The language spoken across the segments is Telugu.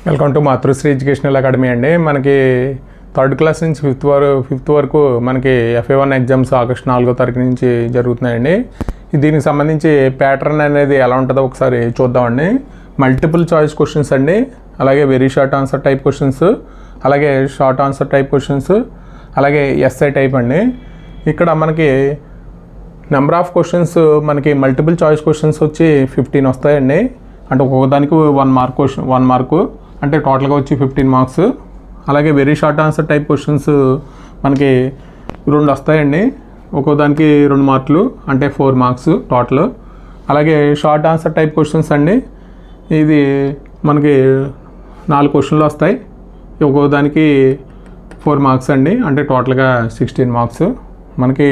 Welcome to Matrusri educational academy అండి. మనకి థర్డ్ క్లాస్ నుంచి ఫిఫ్త్ వరకు మనకి FA1 ఎగ్జామ్స్ ఆగస్టు 4వ తారీఖు నుంచి జరుగుతున్నాయండి. దీనికి సంబంధించి ప్యాటర్న్ అనేది ఎలా ఉంటుందో ఒకసారి చూద్దామండి. మల్టిపుల్ చాయిస్ క్వశ్చన్స్ అండి, అలాగే very short answer type questions, అలాగే షార్ట్ ఆన్సర్ టైప్ క్వశ్చన్స్, అలాగే ఎస్ఐ టైప్ అండి. ఇక్కడ మనకి నెంబర్ ఆఫ్ క్వశ్చన్స్ మనకి మల్టిపుల్ చాయిస్ క్వశ్చన్స్ వచ్చి 15 వస్తాయండి. అంటే ఒక్కొక్కదానికి 1 మార్కు అంటే టోటల్గా వచ్చి 15 మార్క్స్. అలాగే very short answer type questions మనకి 2 వస్తాయండి, ఒక్కోదానికి 2 మార్కులు అంటే 4 మార్క్స్ టోటల్. అలాగే షార్ట్ ఆన్సర్ టైప్ క్వశ్చన్స్ అండి, ఇది మనకి 4 క్వశ్చన్లు వస్తాయి, ఒక్కోదానికి 4 మార్క్స్ అండి, అంటే టోటల్గా 16 మార్క్స్. మనకి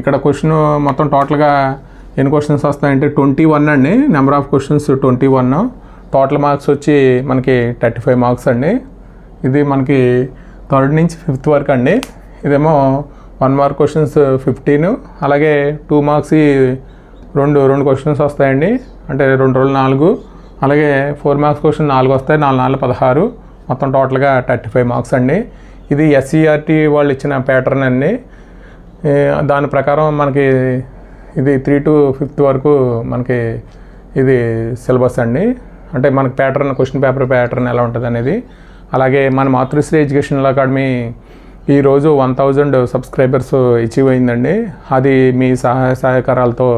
ఇక్కడ క్వశ్చన్ మొత్తం టోటల్గా ఎన్ని క్వశ్చన్స్ వస్తాయంటే 21 అండి. Number of questions 21, total marks వచ్చి మనకి 35 మార్క్స్ అండి. ఇది మనకి థర్డ్ నుంచి ఫిఫ్త్ వరకు అండి. ఇదేమో 1 మార్క్ క్వశ్చన్స్ 15, అలాగే 2 మార్క్స్ రెండు క్వశ్చన్స్ వస్తాయండి, అంటే 2 రోజులు 4, అలాగే 4 మార్క్స్ క్వశ్చన్ 4 వస్తాయి, 4 4 16, మొత్తం టోటల్గా 35 మార్క్స్ అండి. ఇది SCERT వాళ్ళు ఇచ్చిన ప్యాటర్న్ అండి. దాని ప్రకారం మనకి ఇది 3 to 5th వరకు మనకి ఇది సిలబస్ అండి. అంటే మనకి ప్యాటర్న్, క్వశ్చన్ పేపర్ ప్యాటర్న్ ఎలా ఉంటుంది అనేది. అలాగే మన మాతృశ్రీ ఎడ్యుకేషనల్ అకాడమీ ఈరోజు 1000 సబ్స్క్రైబర్స్ అచీవ్ అయిందండి. అది మీ సహాయ సహకారాలతో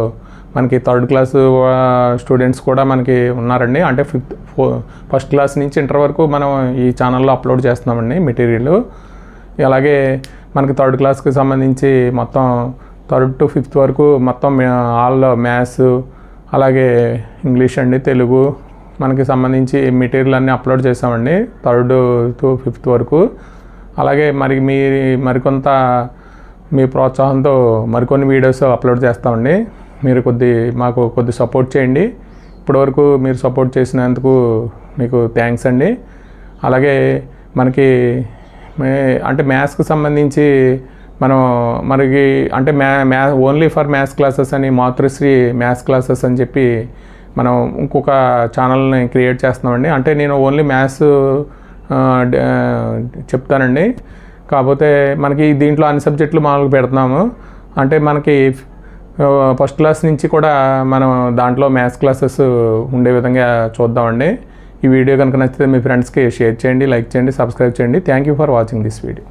మనకి థర్డ్ క్లాస్ స్టూడెంట్స్ కూడా మనకి ఉన్నారండి. అంటే ఫస్ట్ క్లాస్ నుంచి ఇంటర్ వరకు మనం ఈ ఛానల్లో అప్లోడ్ చేస్తున్నామండి మెటీరియల్. అలాగే మనకి థర్డ్ క్లాస్కి సంబంధించి మొత్తం 3rd to 5th వరకు మొత్తం ఆల్ మ్యాథ్స్, అలాగే ఇంగ్లీష్ అండి, తెలుగు మనకి సంబంధించి మెటీరియల్ అన్నీ అప్లోడ్ చేసామండి 3rd to 5th వరకు. అలాగే మరికొంత మీ ప్రోత్సాహంతో మరికొన్ని వీడియోస్ అప్లోడ్ చేస్తామండి. మీరు మాకు కొద్ది సపోర్ట్ చేయండి. ఇప్పటివరకు మీరు సపోర్ట్ చేసినందుకు మీకు థ్యాంక్స్ అండి. అలాగే మనకి అంటే మ్యాథ్స్కి సంబంధించి మనకి అంటే ఓన్లీ ఫర్ మ్యాథ్స్ క్లాసెస్ అని మాతృశ్రీ మ్యాథ్స్ క్లాసెస్ అని చెప్పి మనం ఇంకొక ఛానల్ని క్రియేట్ చేస్తున్నామండి. అంటే నేను ఓన్లీ మ్యాథ్స్ చెప్తానండి, కాకపోతే మనకి దీంట్లో అన్ని సబ్జెక్టులు మామూలుగా పెడుతున్నాము. అంటే మనకి ఫస్ట్ క్లాస్ నుంచి కూడా మనం దాంట్లో మ్యాథ్స్ క్లాసెస్ ఉండే విధంగా చూద్దామండి. ఈ వీడియో కనుక నచ్చితే మీ ఫ్రెండ్స్కి షేర్ చేయండి, లైక్ చేయండి, సబ్స్క్రైబ్ చేయండి. Thank you for watching this video.